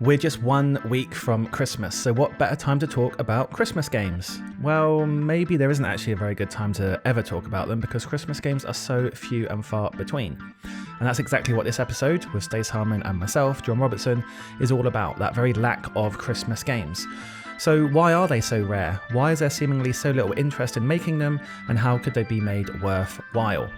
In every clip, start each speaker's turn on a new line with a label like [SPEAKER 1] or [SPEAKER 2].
[SPEAKER 1] We're just 1 week from Christmas, so what better time to talk about Christmas games? Well, maybe there isn't actually a very good time to ever talk about them because Christmas games are so few and far between. And that's exactly what this episode, with Stace Harmon and myself, John Robertson, is all about, that very lack of Christmas games. So why are they so rare? Why is there seemingly so little interest in making them? And how could they be made worthwhile?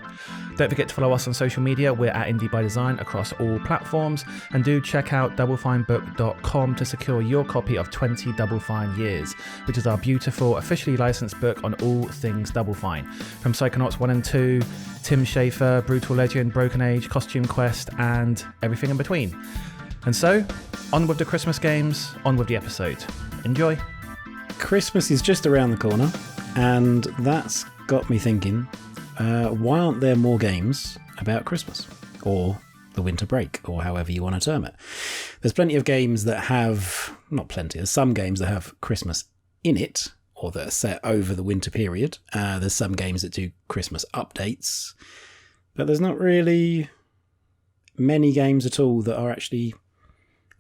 [SPEAKER 1] Don't forget to follow us on social media. We're at Indie by Design across all platforms. And do check out doublefinebook.com to secure your copy of 20 Double Fine Years, which is our beautiful, officially licensed book on all things Double Fine. From Psychonauts 1 and 2, Tim Schafer, Brutal Legend, Broken Age, Costume Quest, and everything in between. And so, on with the Christmas games, on with the episode. Enjoy.
[SPEAKER 2] Christmas is just around the corner, and that's got me thinking, why aren't there more games about Christmas? Or the winter break, or however you want to term it. There's plenty of games that have, not plenty, there's some games that have Christmas in it, or that are set over the winter period. There's some games that do Christmas updates, but there's not really many games at all that are actually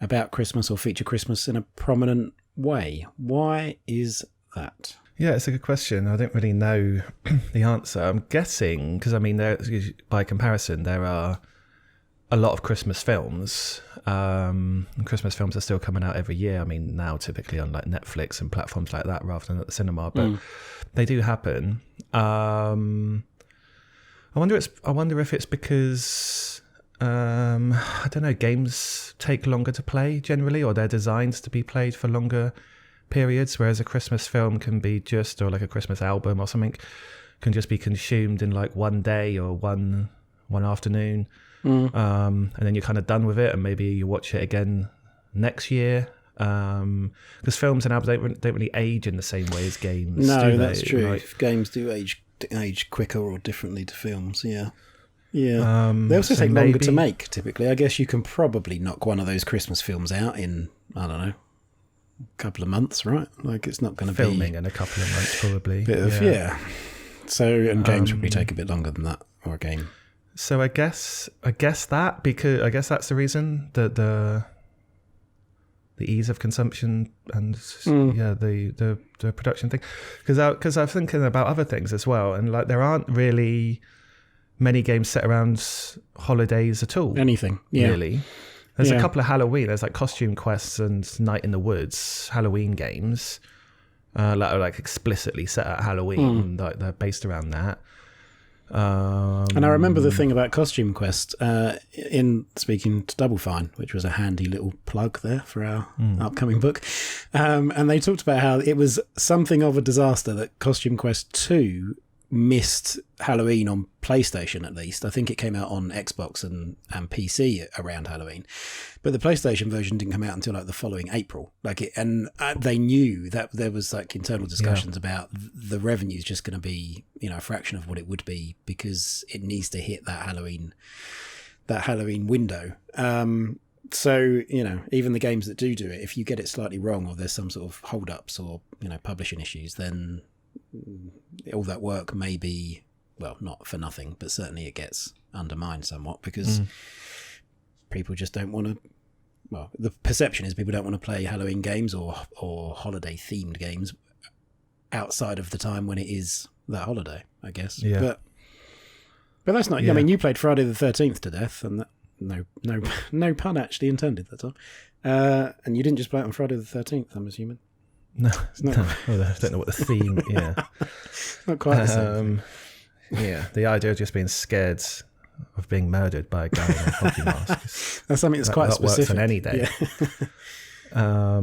[SPEAKER 2] about Christmas or feature Christmas in a prominent way. Why is that?
[SPEAKER 1] Yeah, it's a good question. I don't really know the answer. I'm guessing, because I mean, by comparison, there are a lot of Christmas films. And Christmas films are still coming out every year. I mean, now typically on like Netflix and platforms like that rather than at the cinema, but they do happen. I wonder if it's because I don't know, games take longer to play generally, or they're designed to be played for longer periods, whereas a Christmas film can be just, or like a Christmas album or something, can just be consumed in like one day or one afternoon, and then you're kind of done with it, and maybe you watch it again next year. Because films and albums don't really age in the same way as games.
[SPEAKER 2] No, that's true. Like, games do age quicker or differently to films. Yeah. They also take longer to make, typically. I guess you can probably knock one of those Christmas films out in, I don't know, a couple of months, right? Like, it's not going to be
[SPEAKER 1] filming in a couple of months, probably.
[SPEAKER 2] So, and games probably take a bit longer than that, or a game.
[SPEAKER 1] So I guess that, because I guess that's the reason, that the ease of consumption and the production thing. Because I'm thinking about other things as well, and like there aren't really many games set around holidays at all.
[SPEAKER 2] Anything,
[SPEAKER 1] really. There's a couple of Halloween. There's like Costume Quests and Night in the Woods Halloween games, like explicitly set at Halloween. Like they're based around that.
[SPEAKER 2] And I remember the thing about Costume Quest in speaking to Double Fine, which was a handy little plug there for our upcoming book. And they talked about how it was something of a disaster that Costume Quest 2 missed Halloween on PlayStation, at least. I think it came out on Xbox and PC around Halloween, but the PlayStation version didn't come out until like the following April. And they knew that there was like internal discussions about the revenue's just going to be, a fraction of what it would be because it needs to hit that Halloween window. So, even the games that do it, if you get it slightly wrong or there's some sort of hold-ups or, publishing issues, then all that work may be, well, not for nothing, but certainly it gets undermined somewhat because people just don't want to, well, the perception is people don't want to play Halloween games or holiday-themed games outside of the time when it is that holiday, I guess. Yeah. But that's not, I mean, you played Friday the 13th to death, and that, no pun actually intended that time. And you didn't just play it on Friday the 13th, I'm assuming.
[SPEAKER 1] No, it's not. Well, I don't know what the theme.
[SPEAKER 2] Not quite the same.
[SPEAKER 1] The idea of just being scared of being murdered by a guy in a hockey mask.
[SPEAKER 2] That's something that's quite specific.
[SPEAKER 1] Works on any day. Yeah.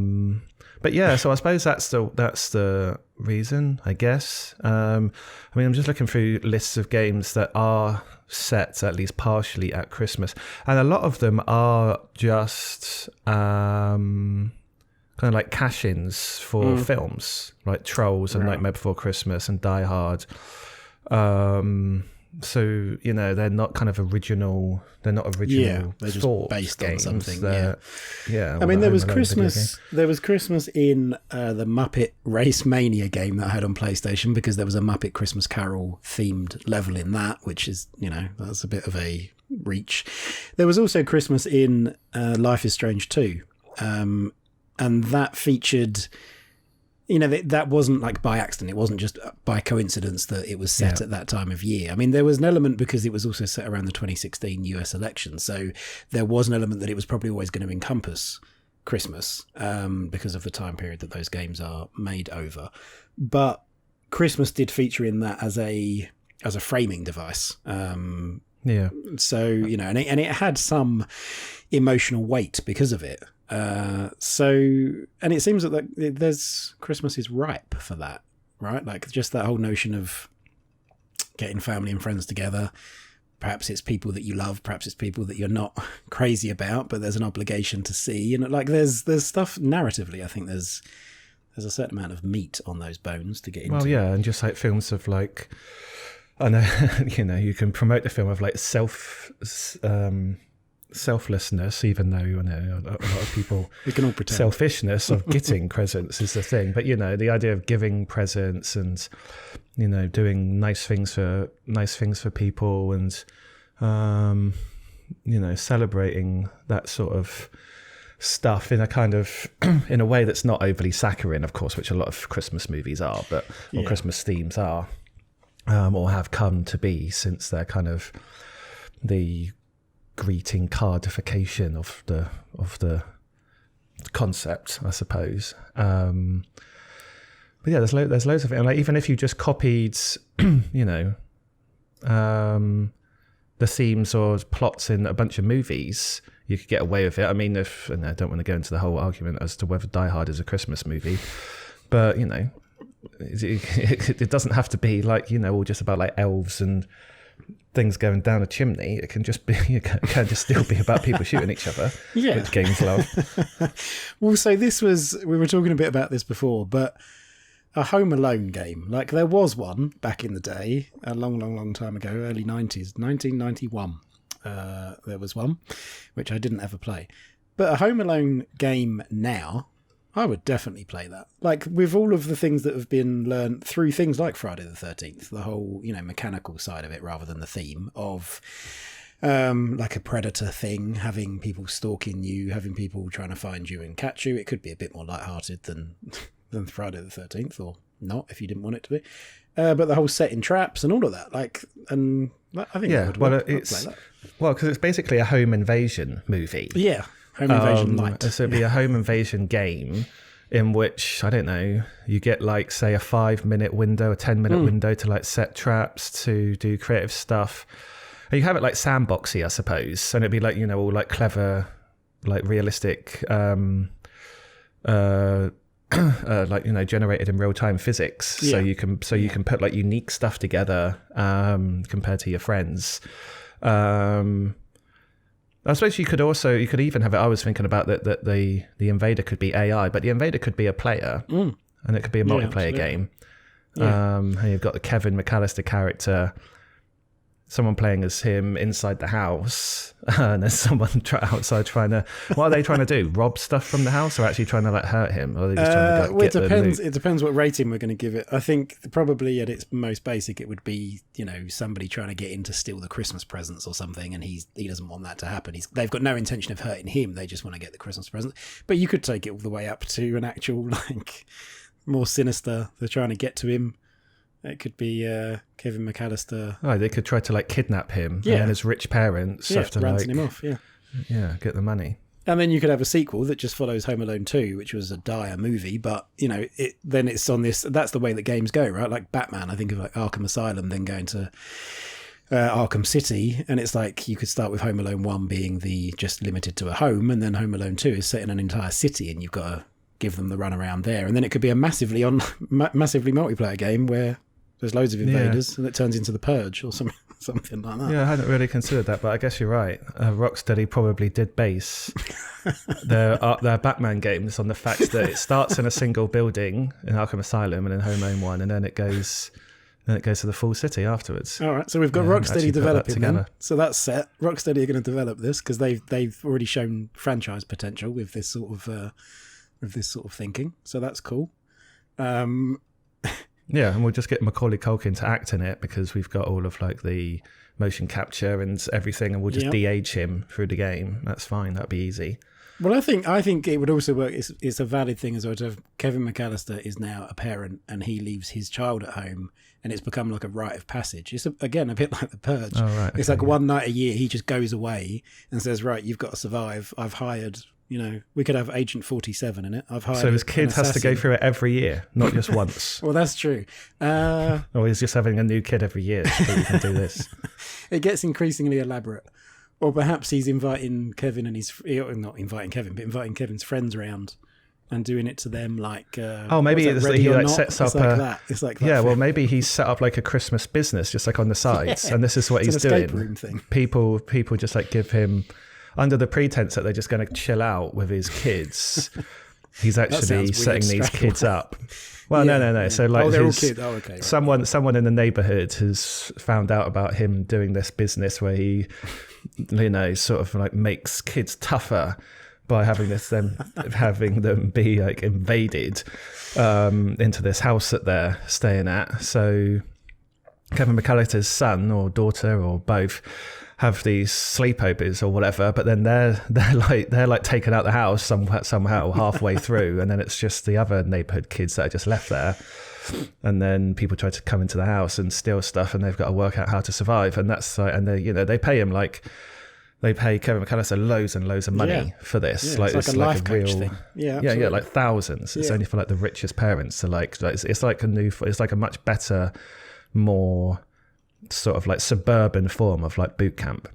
[SPEAKER 1] But yeah, so I suppose that's the reason, I guess. I mean, I'm just looking through lists of games that are set at least partially at Christmas, and a lot of them are just kind of like cash-ins for films, like Trolls and Nightmare Before Christmas and Die Hard. So, they're not kind of original. They're not original.
[SPEAKER 2] Yeah, they're just based
[SPEAKER 1] games.
[SPEAKER 2] On something.
[SPEAKER 1] Yeah.
[SPEAKER 2] I mean, there was Christmas. There was Christmas in the Muppet Race Mania game that I had on PlayStation, because there was a Muppet Christmas Carol themed level in that, which is, that's a bit of a reach. There was also Christmas in Life is Strange 2. and that featured. That wasn't like by accident. It wasn't just by coincidence that it was set at that time of year. I mean, there was an element because it was also set around the 2016 US election. So there was an element that it was probably always going to encompass Christmas because of the time period that those games are made over. But Christmas did feature in that as a framing device. So, and it had some emotional weight because of it. And it seems that there's Christmas is ripe for that, right? Like just that whole notion of getting family and friends together. Perhaps it's people that you love, perhaps it's people that you're not crazy about, but there's an obligation to see. Like there's stuff narratively. I think there's a certain amount of meat on those bones to get into.
[SPEAKER 1] Well, yeah, and just like films of like, I know, you can promote the film of like selflessness, even though a lot of people
[SPEAKER 2] we can all pretend
[SPEAKER 1] selfishness of getting presents is the thing, but the idea of giving presents and doing nice things for people and celebrating that sort of stuff in a kind of in a way that's not overly saccharine, of course, which a lot of Christmas movies are, or Christmas themes are, or have come to be since they're kind of the greeting cardification of the concept, I suppose. But yeah, there's loads of it. And like, even if you just copied, the themes or plots in a bunch of movies, you could get away with it. I mean, and I don't want to go into the whole argument as to whether Die Hard is a Christmas movie, but it doesn't have to be like all just about like elves and things going down a chimney. It can just be, it can just still be about people shooting each other, which games love.
[SPEAKER 2] Well, so we were talking a bit about this before, but a Home Alone game, like there was one back in the day, a long time ago, early 90s, 1991. There was one, which I didn't ever play. But a Home Alone game now, I would definitely play that. Like with all of the things that have been learned through things like Friday the 13th, the whole, mechanical side of it rather than the theme of like a predator thing, having people stalking you, having people trying to find you and catch you. It could be a bit more lighthearted than Friday the 13th, or not if you didn't want it to be. But the whole setting traps and all of that, and I think that would work. Because
[SPEAKER 1] it's basically a home invasion movie.
[SPEAKER 2] Yeah. Home invasion light.
[SPEAKER 1] So it'd be a home invasion game in which, I don't know, you get like, say, a 5-minute window, a 10-minute window to like set traps, to do creative stuff. And you have it like sandboxy, I suppose. And it'd be like, all like clever, like realistic, generated in real-time physics. Yeah. So you can put like unique stuff together compared to your friends. I suppose you could even have it. I was thinking about that the invader could be AI, but the invader could be a player, and it could be a multiplayer game. Yeah. And you've got the Kevin McAllister character, someone playing as him inside the house, and there's someone outside trying to. What are they trying to do? Rob stuff from the house, or actually trying to like hurt him? Or are they just trying to get
[SPEAKER 2] it depends. It depends what rating we're going to give it. I think probably at its most basic, it would be somebody trying to get in to steal the Christmas presents or something, and he doesn't want that to happen. They've got no intention of hurting him. They just want to get the Christmas present. But you could take it all the way up to an actual like more sinister. They're trying to get to him. It could be Kevin McAllister.
[SPEAKER 1] Oh, they could try to like kidnap him, and then his rich parents have to
[SPEAKER 2] ransom him off.
[SPEAKER 1] Get the money.
[SPEAKER 2] And then you could have a sequel that just follows Home Alone 2, which was a dire movie, but then it's on this. That's the way that games go, right? Like Batman, I think of like Arkham Asylum, then going to Arkham City, and it's like you could start with Home Alone 1 being the just limited to a home, and then Home Alone 2 is set in an entire city, and you've got to give them the run around there, and then it could be a massively multiplayer game where there's loads of invaders and it turns into The Purge or something like that.
[SPEAKER 1] Yeah, I hadn't really considered that, but I guess you're right. Rocksteady probably did base their Batman games on the fact that it starts in a single building in Arkham Asylum and in Home Alone 1, and then it goes to the full city afterwards.
[SPEAKER 2] All right, so we've got Rocksteady developing then. So that's set. Rocksteady are going to develop this because they've already shown franchise potential with this sort of thinking. So that's cool.
[SPEAKER 1] Yeah, and we'll just get Macaulay Culkin to act in it because we've got all of like the motion capture and everything, and we'll just de-age him through the game. That's fine. That'd be easy.
[SPEAKER 2] Well, I think it would also work. It's a valid thing as well to have Kevin McAllister is now a parent and he leaves his child at home and it's become like a rite of passage. It's, again, a bit like The Purge.
[SPEAKER 1] Oh, right.
[SPEAKER 2] It's like one night a year he just goes away and says, right, you've got to survive. I've hired, we could have Agent 47 in it. I've hired.
[SPEAKER 1] So his kid has to go through it every year, not just once.
[SPEAKER 2] Well, that's true.
[SPEAKER 1] Or he's just having a new kid every year so he can do this.
[SPEAKER 2] It gets increasingly elaborate. Or perhaps he's inviting Kevin and not inviting Kevin, but inviting Kevin's friends around and doing it to them like.
[SPEAKER 1] Maybe
[SPEAKER 2] it's like
[SPEAKER 1] he sets up that.
[SPEAKER 2] It's like that.
[SPEAKER 1] Yeah, well, maybe he's set up like a Christmas business just like on the sides, and this is what he's doing.
[SPEAKER 2] Escape room thing.
[SPEAKER 1] People just like give him, under the pretense that they're just going to chill out with his kids. He's actually setting these kids up. Well, no.
[SPEAKER 2] Yeah.
[SPEAKER 1] So like,
[SPEAKER 2] they're all kids. Oh, okay. Right.
[SPEAKER 1] Someone in the neighborhood has found out about him doing this business where he, sort of like makes kids tougher by having them be like invaded into this house that they're staying at. So Kevin McAllister's son or daughter or both have these sleepovers or whatever, but then they're like taken out the house somehow halfway through, and then it's just the other neighborhood kids that are just left there, and then people try to come into the house and steal stuff, and they've got to work out how to survive, and that's like, and they pay him they pay Kevin McAllister loads and loads of money for this.
[SPEAKER 2] Yeah, it's like a life coach thing. Yeah,
[SPEAKER 1] like thousands. It's only for like the richest parents to it's like a much better, more sort of like suburban form of like boot camp.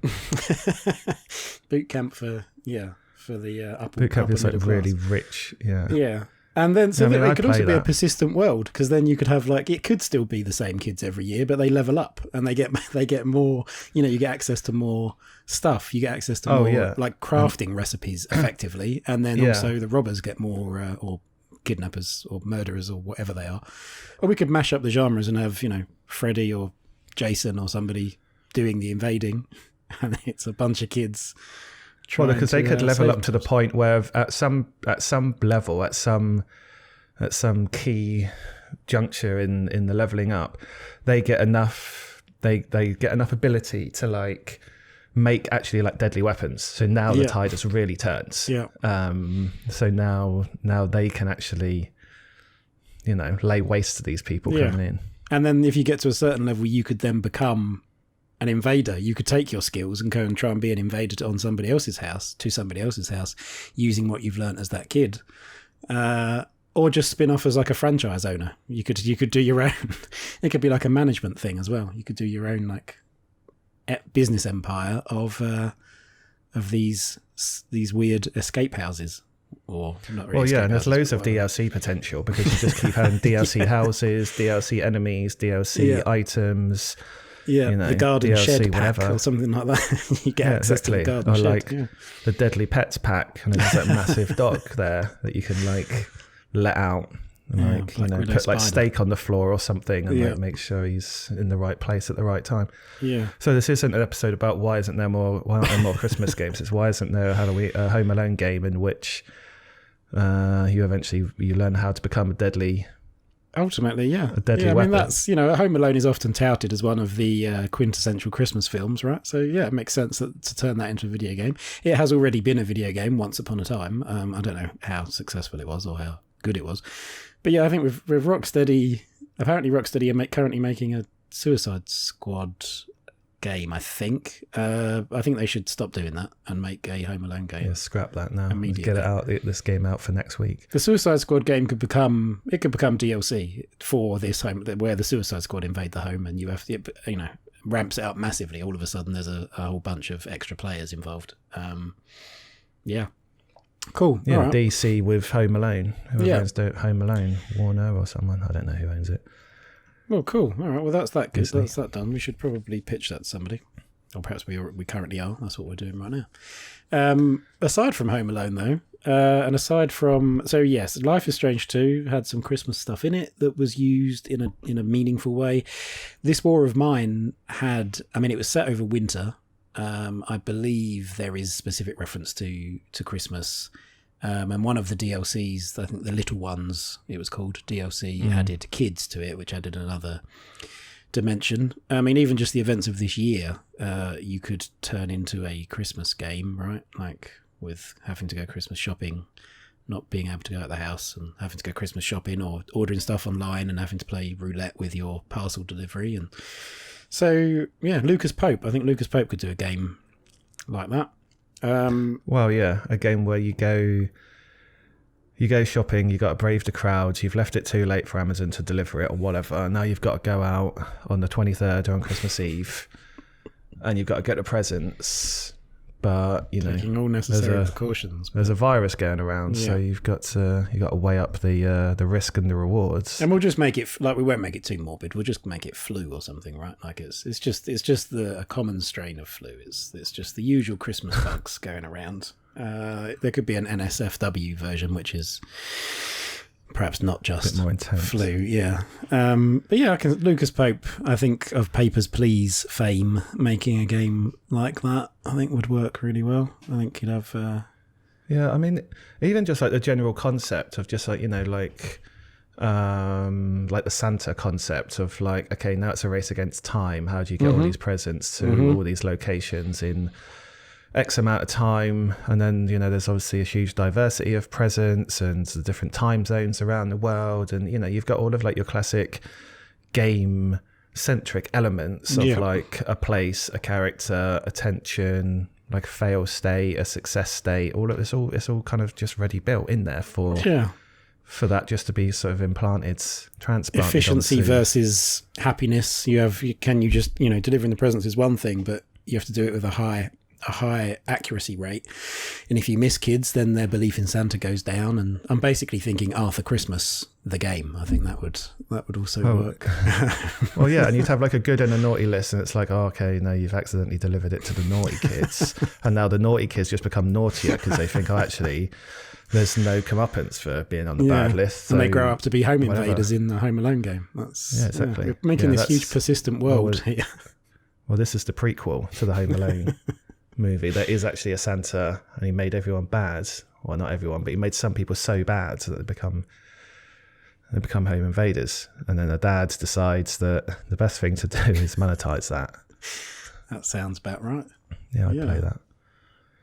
[SPEAKER 2] Boot camp for the upper
[SPEAKER 1] boot camp is like
[SPEAKER 2] class.
[SPEAKER 1] really rich. Yeah.
[SPEAKER 2] And then it could also be
[SPEAKER 1] that.
[SPEAKER 2] a persistent world, because then you could have like, it could still be the same kids every year, but they level up and they get more, you get access to more stuff, you get access to more like crafting recipes effectively, and then also the robbers get more or kidnappers or murderers or whatever they are. Or we could mash up the genres and have Freddy or Jason or somebody doing the invading, and it's a bunch of kids.
[SPEAKER 1] Well, because they could level up to the point where at some level, at some key juncture in the leveling up, they get enough ability to like make actually like deadly weapons. So now the tide just really turns. Yeah. So now they can actually, lay waste to these people coming in.
[SPEAKER 2] And then if you get to a certain level, you could then become an invader. You could take your skills and go and try and be an invader to somebody else's house, using what you've learnt as that kid. Or just spin off as like a franchise owner. You could do your own. It could be like a management thing as well. You could do your own like business empire of these weird escape houses. Or not really.
[SPEAKER 1] Well, and there's loads of DLC potential, because you just keep having DLC houses, DLC enemies, DLC items.
[SPEAKER 2] Yeah, the garden
[SPEAKER 1] DLC,
[SPEAKER 2] shed pack
[SPEAKER 1] whatever.
[SPEAKER 2] Or something like that. You get access to the garden
[SPEAKER 1] or
[SPEAKER 2] shed.
[SPEAKER 1] Like the Deadly Pets pack, and there's that massive dog there that you can like let out and put like steak on the floor or something, and like make sure he's in the right place at the right time. Yeah. So this isn't an episode about why aren't there more Christmas games. It's why isn't there a Home Alone game in which you learn how to become a deadly.
[SPEAKER 2] Ultimately, a
[SPEAKER 1] deadly weapon.
[SPEAKER 2] I mean, that's Home Alone is often touted as one of the quintessential Christmas films, right? So it makes sense to turn that into a video game. It has already been a video game once upon a time. I don't know how successful it was or how good it was, but I think with Rocksteady, apparently Rocksteady are currently making a Suicide Squad game. I think they should stop doing that and make a Home Alone game.
[SPEAKER 1] Yeah, scrap that now. Get it out. This game out for next week.
[SPEAKER 2] The Suicide Squad game could become DLC for this home, where the Suicide Squad invade the home, and you have to, ramps it up massively. All of a sudden, there's a whole bunch of extra players involved. Cool.
[SPEAKER 1] Yeah,
[SPEAKER 2] right.
[SPEAKER 1] DC with Home Alone. Whoever owns Home Alone, Warner or someone. I don't know who owns it.
[SPEAKER 2] Well, cool. All right. Well, that's that good.
[SPEAKER 1] Disney.
[SPEAKER 2] That's that done. We should probably pitch that to somebody. Or perhaps we currently are. That's what we're doing right now. Aside from Home Alone, though, and aside from... So, yes, Life is Strange 2 had some Christmas stuff in it that was used in a meaningful way. This War of Mine had... I mean, it was set over winter. I believe there is specific reference to Christmas. And one of the DLCs, I think the Little Ones, it was called, DLC, added kids to it, which added another dimension. I mean, even just the events of this year, you could turn into a Christmas game, right? Like with having to go Christmas shopping, not being able to go out the house and having to go Christmas shopping or ordering stuff online and having to play roulette with your parcel delivery. And so, yeah, Lucas Pope. I think Lucas Pope could do a game like that.
[SPEAKER 1] Well, yeah, a game where you go shopping, you got to brave the crowds, you've left it too late for Amazon to deliver it or whatever. Now you've got to go out on the 23rd or on Christmas Eve and you've got to get the presents. But, you know,
[SPEAKER 2] taking all necessary precautions.
[SPEAKER 1] There's a virus going around, so you've got to weigh up the risk and the rewards.
[SPEAKER 2] And we'll just make it we won't make it too morbid. We'll just make it flu or something, right? Like it's just a common strain of flu. It's just the usual Christmas bugs going around. There could be an NSFW version, which is perhaps not just
[SPEAKER 1] a bit more intense.
[SPEAKER 2] Flu, yeah. But yeah, Lucas Pope, I think of Papers, Please fame, making a game like that, I think would work really well. I think you'd have...
[SPEAKER 1] Yeah, I mean, even just like the general concept of just like, you know, like the Santa concept of like, okay, now it's a race against time. How do you get all these presents to all these locations in X amount of time? And then, you know, there's obviously a huge diversity of presents and the different time zones around the world. And, you know, you've got all of like your classic game centric elements of like a place, a character, a tension, like a fail state, a success state. It's all kind of just ready built in there for that just to be sort of transplanted.
[SPEAKER 2] Efficiency versus happiness. Delivering the presents is one thing, but you have to do it with a high accuracy rate, and if you miss kids, then their belief in Santa goes down. And I'm basically thinking Arthur Christmas, the game. I think that would also work.
[SPEAKER 1] Well, yeah, and you'd have like a good and a naughty list, and it's like, oh, okay, no, you've accidentally delivered it to the naughty kids, and now the naughty kids just become naughtier because they think, oh, actually, there's no comeuppance for being on the bad list. So
[SPEAKER 2] and they grow up to be home invaders in the Home Alone game.
[SPEAKER 1] Exactly.
[SPEAKER 2] We're making this huge persistent world here.
[SPEAKER 1] Well, this is the prequel to the Home Alone movie. There is actually a Santa, and he made everyone bad. Well, not everyone, but he made some people so bad that they become home invaders. And then the dad decides that the best thing to do is monetize that.
[SPEAKER 2] That sounds about right.
[SPEAKER 1] Yeah, I'd play that.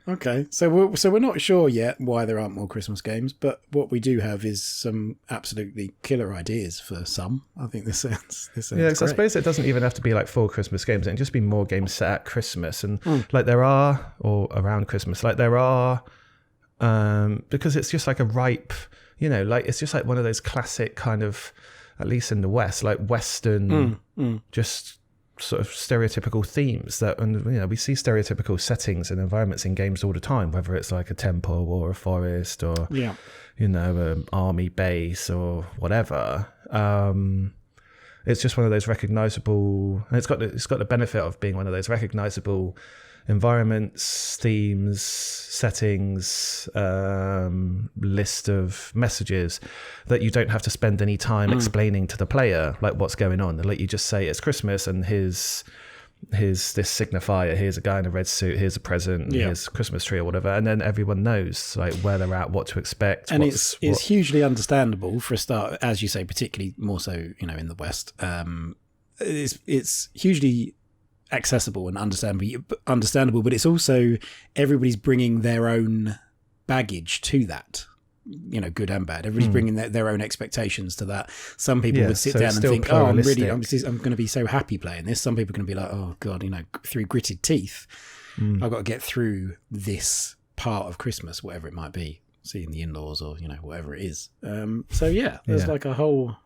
[SPEAKER 2] Okay, so we're not sure yet why there aren't more Christmas games, but what we do have is some absolutely killer ideas for some. I think this sounds
[SPEAKER 1] yeah, because I suppose it doesn't even have to be like full Christmas games. It can just be more games set at Christmas, and like there are, or around Christmas, like there are, because it's just like a ripe, you know, like it's just like one of those classic kind of, at least in the West, like Western, just sort of stereotypical themes that, and you know, we see stereotypical settings and environments in games all the time, whether it's like a temple or a forest or you know, an army base or whatever. It's just one of those recognizable, and it's got the benefit of being one of those recognizable environments, themes, settings, list of messages that you don't have to spend any time explaining to the player like what's going on. Like you just say it's Christmas and here's this signifier, here's a guy in a red suit, here's a present, here's a Christmas tree or whatever, and then everyone knows like where they're at, what to expect.
[SPEAKER 2] And it's hugely understandable for a start, as you say, particularly more so, you know, in the West. It's hugely accessible and understandable, but it's also everybody's bringing their own baggage to that, you know, good and bad. Everybody's bringing their own expಬೇಕಾtions to that. Some people would sit down and think, oh, I'm going to be so happy playing this. Some people are going to be like, oh God, you know, through gritted teeth, I've got to get through this part of Christmas, whatever it might be, seeing the in-laws or, you know, whatever it is. So yeah, there's like a whole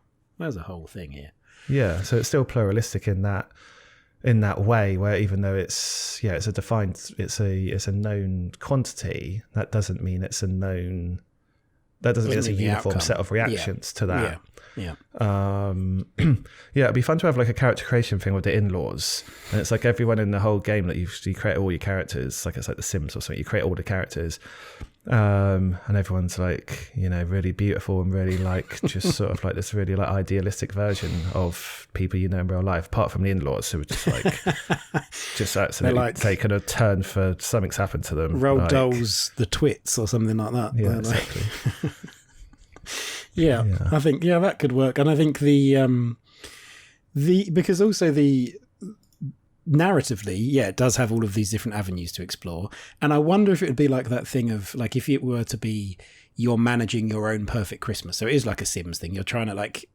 [SPEAKER 2] thing here.
[SPEAKER 1] Yeah, so it's still pluralistic in that way, where even though it's a known quantity, that doesn't mean it's a known, that doesn't mean it's a uniform outcome. Set of reactions to that. Yeah. It'd be fun to have like a character creation thing with the in-laws, and it's like everyone in the whole game that you create all your characters, like it's like The Sims or something. You create all the characters, and everyone's like, you know, really beautiful and really like just sort of like this really like idealistic version of people you know in real life, apart from the in-laws who are just like just absolutely like, taken a turn for something's happened to them.
[SPEAKER 2] Roald Dahl's The Twits or something like that.
[SPEAKER 1] Yeah, exactly.
[SPEAKER 2] Yeah, I think that could work, and I think because also the narratively, yeah, it does have all of these different avenues to explore. And I wonder if it would be like that thing of like if it were to be you're managing your own perfect Christmas. So it is like a Sims thing. You're trying to like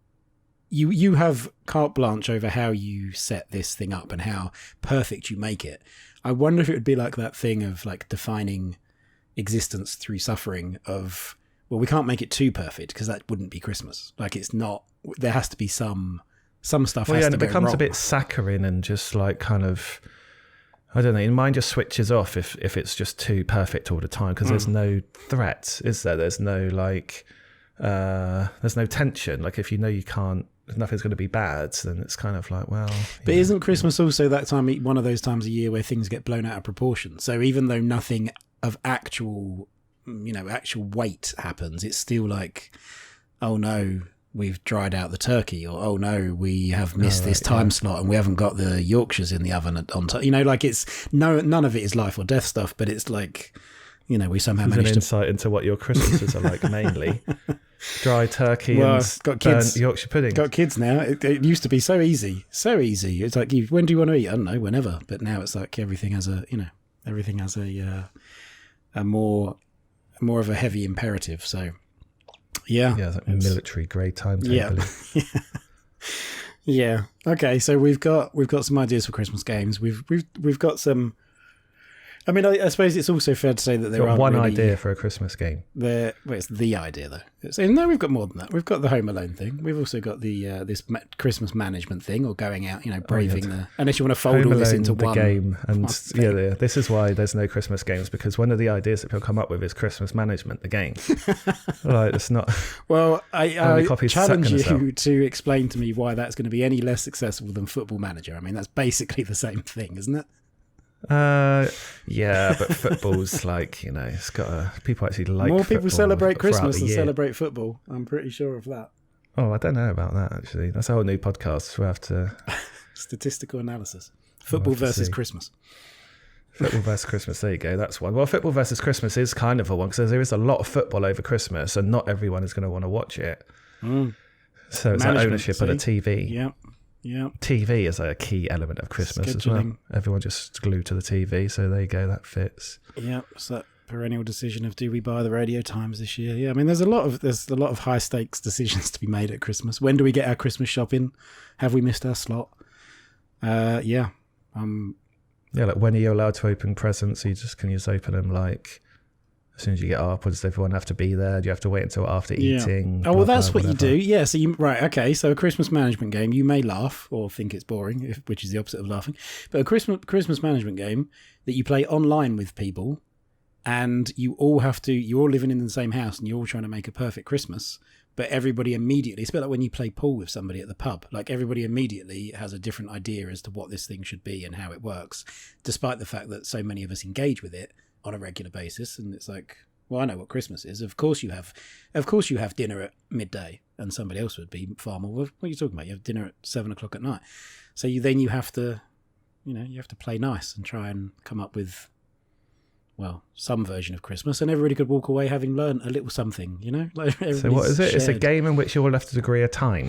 [SPEAKER 2] you have carte blanche over how you set this thing up and how perfect you make it. I wonder if it would be like that thing of like defining existence through suffering of, well, we can't make it too perfect because that wouldn't be Christmas. Like it's not, there has to be some stuff has to
[SPEAKER 1] and it
[SPEAKER 2] go
[SPEAKER 1] becomes
[SPEAKER 2] wrong.
[SPEAKER 1] a bit saccharine and just like kind of, I don't know, your mind just switches off if it's just too perfect all the time because there's no threat, is there? There's no like, there's no tension. Like if you know you can't, nothing's going to be bad, then it's kind of like, well.
[SPEAKER 2] But isn't Christmas also that time, one of those times a year where things get blown out of proportion? So even though nothing of actual weight happens, it's still like, oh no, we've dried out the turkey, or oh no, we have missed this time slot and we haven't got the Yorkshires in the oven on time. Like it's none of it is life or death stuff, but it's like, we somehow managed
[SPEAKER 1] an insight into what your Christmases are like mainly. Dry turkey and
[SPEAKER 2] got kids,
[SPEAKER 1] Yorkshire pudding.
[SPEAKER 2] Got kids now. It used to be so easy. It's like, when do you want to eat? I don't know, whenever. But now it's like everything has a more of a heavy imperative. So yeah,
[SPEAKER 1] it's like military grade timetable.
[SPEAKER 2] Yeah. Okay, so we've got some ideas for Christmas games. We've got some. I mean, I suppose it's also fair to say that there are
[SPEAKER 1] one idea for a Christmas game.
[SPEAKER 2] It's the idea though. No, we've got more than that. We've got the Home Alone thing. We've also got the this Christmas management thing, or going out, braving the. Unless you want to fold
[SPEAKER 1] Home
[SPEAKER 2] all this
[SPEAKER 1] Alone,
[SPEAKER 2] into
[SPEAKER 1] the
[SPEAKER 2] one
[SPEAKER 1] game, and this is why there's no Christmas games, because one of the ideas that people come up with is Christmas management, the game. Like it's not.
[SPEAKER 2] Well, I challenge you to explain to me why that's going to be any less successful than Football Manager. I mean, that's basically the same thing, isn't it?
[SPEAKER 1] Yeah, but football's like, it's got people actually like
[SPEAKER 2] more people celebrate Christmas than
[SPEAKER 1] year.
[SPEAKER 2] Celebrate football. I'm pretty sure of that.
[SPEAKER 1] Oh, I don't know about that actually. That's a whole new podcast. We'll have to
[SPEAKER 2] statistical analysis. Football versus Christmas.
[SPEAKER 1] Football versus Christmas. There you go. That's one. Well, football versus Christmas is kind of a one because there is a lot of football over Christmas, and not everyone is going to want to watch it. So it's like ownership of the TV.
[SPEAKER 2] Yeah. Yeah,
[SPEAKER 1] TV is a key element of Christmas as well. Everyone just glued to the TV, so there you go, that fits.
[SPEAKER 2] Yeah, it's that perennial decision of do we buy the Radio Times this year? Yeah, I mean there's a lot of high stakes decisions to be made at Christmas. When do we get our Christmas shopping? Have we missed our slot? Yeah,
[SPEAKER 1] like when are you allowed to open presents? Can you just open them like as soon as you get up, or does everyone have to be there? Do you have to wait until after eating?
[SPEAKER 2] Oh, well, that's what you do. Yeah, so okay, so a Christmas management game, you may laugh or think it's boring, which is the opposite of laughing, but a Christmas management game that you play online with people, and you're all living in the same house, and you're all trying to make a perfect Christmas, but everybody immediately, it's a bit like when you play pool with somebody at the pub, like everybody immediately has a different idea as to what this thing should be and how it works, despite the fact that so many of us engage with it on a regular basis. And it's like, well, I know what Christmas is. Of course you have dinner at midday, and somebody else would be far more, what are you talking about? You have dinner at 7:00 at night. So you have to play nice and try and come up with, well, some version of Christmas, and everybody could walk away having learned a little something, Like
[SPEAKER 1] so what is it? Shared. It's a game in which you all have to agree a time.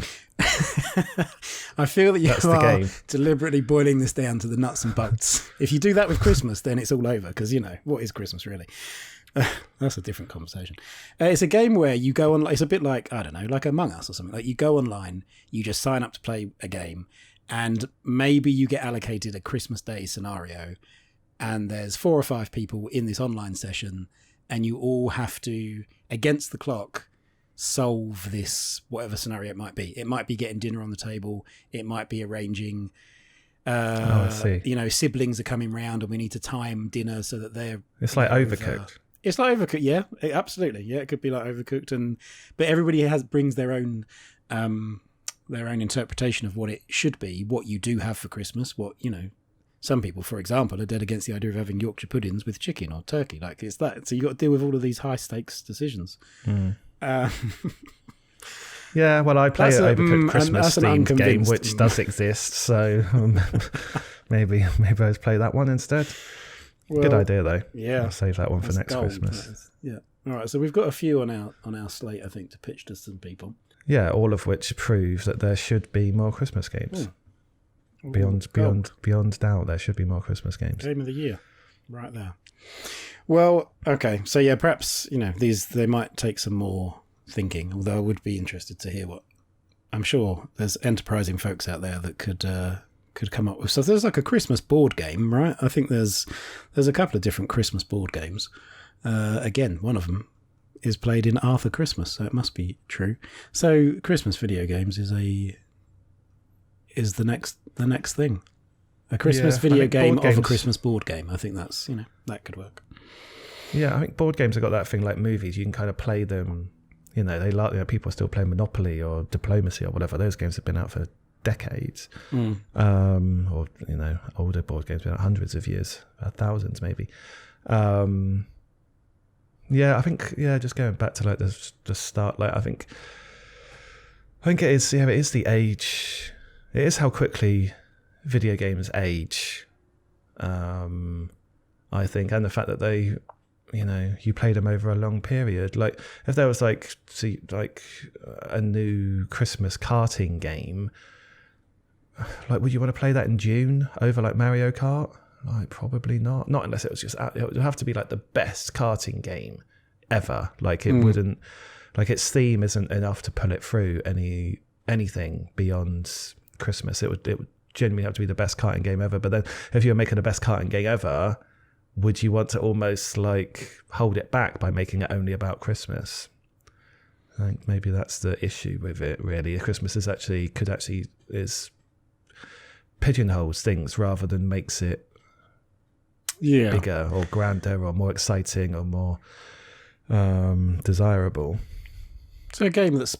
[SPEAKER 2] I feel that you are deliberately boiling this down to the nuts and bolts. If you do that with Christmas, then it's all over, because, what is Christmas really? That's a different conversation. It's a game where you go on, it's a bit like, I don't know, like Among Us or something. Like you go online, you just sign up to play a game, and maybe you get allocated a Christmas Day scenario, and there's 4 or 5 people in this online session, and you all have to, against the clock, solve this, whatever scenario it might be. It might be getting dinner on the table. It might be arranging,
[SPEAKER 1] I see.
[SPEAKER 2] Siblings are coming round and we need to time dinner so that they're...
[SPEAKER 1] It's like Overcooked.
[SPEAKER 2] It's like Overcooked, yeah. Absolutely. Yeah, it could be like Overcooked. But everybody brings their own interpretation of what it should be, what you do have for Christmas, what, Some people, for example, are dead against the idea of having Yorkshire puddings with chicken or turkey. Like it's that. So you got to deal with all of these high stakes decisions.
[SPEAKER 1] Yeah, well, I play an Overcooked Christmas themed game, which does exist. So maybe I'll just play that one instead. Well, good idea, though.
[SPEAKER 2] Yeah,
[SPEAKER 1] I'll save that one for next Christmas.
[SPEAKER 2] Yeah. All right. So we've got a few on our slate, I think, to pitch to some people.
[SPEAKER 1] Yeah, all of which prove that there should be more Christmas games. beyond doubt, there should be more Christmas games.
[SPEAKER 2] Game of the year, right there. Well, okay, so yeah, perhaps they might take some more thinking. Although I would be interested to hear what. I'm sure there's enterprising folks out there that could come up with stuff. There's like a Christmas board game, right? I think there's a couple of different Christmas board games. Again, one of them is played in Arthur Christmas, so it must be true. So Christmas video games is the next thing. A Christmas video game of a Christmas board game. I think that's that could work.
[SPEAKER 1] Yeah, I think board games have got that thing like movies. You can kind of play them. They like people are still playing Monopoly or Diplomacy or whatever. Those games have been out for decades. Or older board games been out hundreds of years, thousands maybe. I think just going back to like the start, like I think it is the age. It is how quickly video games age. I think, and the fact that they, you played them over a long period. Like if there was like a new Christmas karting game, like would you want to play that in June over like Mario Kart? Like probably not. Not unless it was just, it would have to be like the best karting game ever. Like it wouldn't, like its theme isn't enough to pull it through anything beyond Christmas. It would genuinely have to be the best karting game ever. But then if you're making the best karting game ever, would you want to almost like hold it back by making it only about Christmas? I think maybe that's the issue with it really. Christmas is pigeonholes things rather than makes it bigger or grander or more exciting or more desirable.
[SPEAKER 2] So it is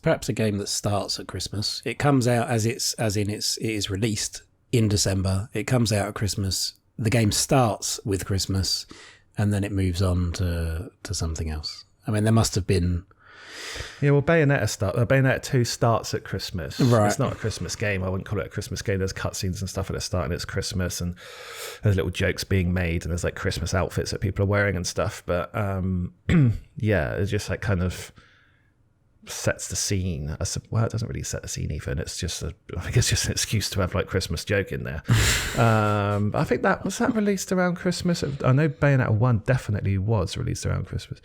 [SPEAKER 2] starts at Christmas. It comes out it is released in December. It comes out at Christmas. The game starts with Christmas, and then it moves on to something else. I mean, there must have been.
[SPEAKER 1] Yeah, well, Bayonetta 2 starts at Christmas.
[SPEAKER 2] Right.
[SPEAKER 1] It's not a Christmas game. I wouldn't call it a Christmas game. There's cutscenes and stuff at the start, and it's Christmas, and there's little jokes being made, and there's like Christmas outfits that people are wearing and stuff. But it's just like kind of sets the scene. Well, it doesn't really set the scene even. It's just I think it's just an excuse to have like Christmas joke in there. I think that was released around Christmas. I know Bayonetta 1 definitely was released around Christmas.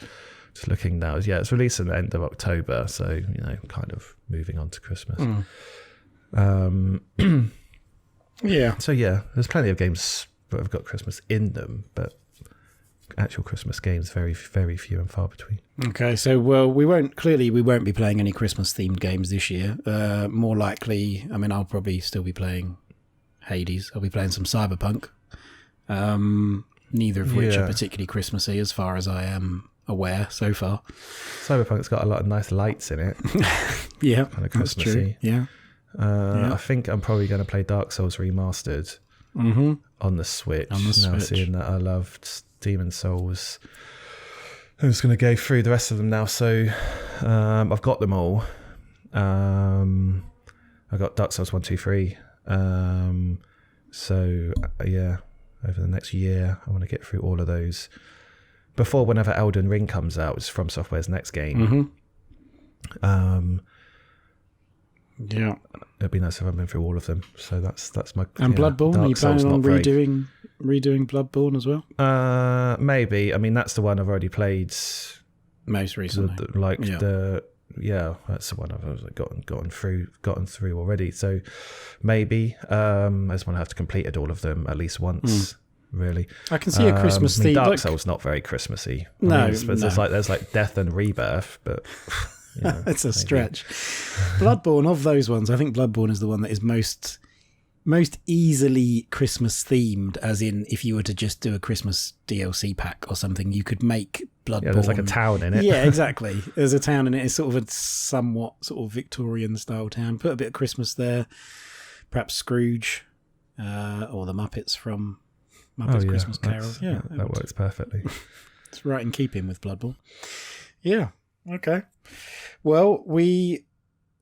[SPEAKER 1] Just looking now, it's released at the end of October, so kind of moving on to Christmas. So there's plenty of games that have got Christmas in them, but actual Christmas games very, very few and far between.
[SPEAKER 2] Okay, so we won't be playing any Christmas themed games this year. More likely, I mean, I'll probably still be playing Hades. I'll be playing some Cyberpunk. Neither of which are particularly Christmassy, as far as I am aware so far.
[SPEAKER 1] Cyberpunk's got a lot of nice lights in it.
[SPEAKER 2] Yeah,
[SPEAKER 1] kind of Christmassy.
[SPEAKER 2] Yeah.
[SPEAKER 1] I think I'm probably going to play Dark Souls Remastered on the Switch. Now seeing that I loved Demon Souls, I'm just going to go through the rest of them now. So I've got them all. I got Dark Souls 1, 2, 3. So over the next year, I want to get through all of those before whenever Elden Ring comes out. It's From Software's next game. It'd be nice if I've been through all of them. So that's my.
[SPEAKER 2] And Bloodborne, are you planning on redoing Bloodborne as well?
[SPEAKER 1] Maybe. I mean, that's the one I've already played
[SPEAKER 2] most recently.
[SPEAKER 1] That's the one I've gotten through already. So maybe I just want to have to completed all of them at least once. Really,
[SPEAKER 2] I can see a Christmas theme.
[SPEAKER 1] Dark Souls not very Christmassy. There's like death and rebirth, but
[SPEAKER 2] it's a stretch. Bloodborne, of those ones, I think Bloodborne is the one that is most easily Christmas themed. As in, if you were to just do a Christmas DLC pack or something, you could make Bloodborne.
[SPEAKER 1] Yeah, there's like a town in it.
[SPEAKER 2] Yeah, exactly. There's a town in it. It's sort of a somewhat sort of Victorian style town. Put a bit of Christmas there. Perhaps Scrooge or the Muppets from Muppets Christmas Carol. Yeah,
[SPEAKER 1] that works perfectly.
[SPEAKER 2] It's right in keeping with Bloodborne. Yeah. Okay. Well, we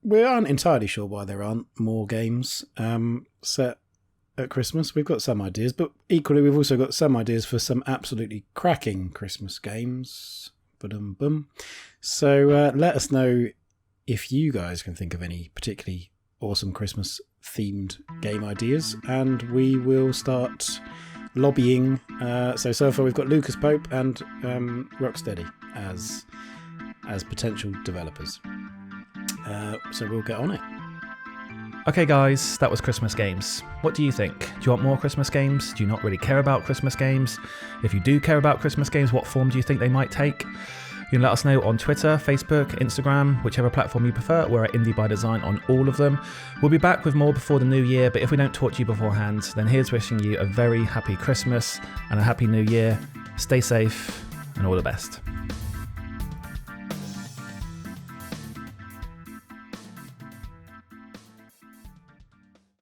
[SPEAKER 2] aren't entirely sure why there aren't more games set at Christmas. We've got some ideas, but equally we've also got some ideas for some absolutely cracking Christmas games. Ba-dum-bum. So let us know if you guys can think of any particularly awesome Christmas themed game ideas, and we will start lobbying. So far we've got Lucas Pope and Rocksteady as potential developers. So we'll get on it.
[SPEAKER 1] Okay guys, that was Christmas games. What do you think? Do you want more Christmas games? Do you not really care about Christmas games? If you do care about Christmas games, what form do you think they might take? You can let us know on Twitter, Facebook, Instagram, whichever platform you prefer. We're at Indie by Design on all of them. We'll be back with more before the new year, but if we don't talk to you beforehand, then here's wishing you a very happy Christmas and a happy new year. Stay safe and all the best.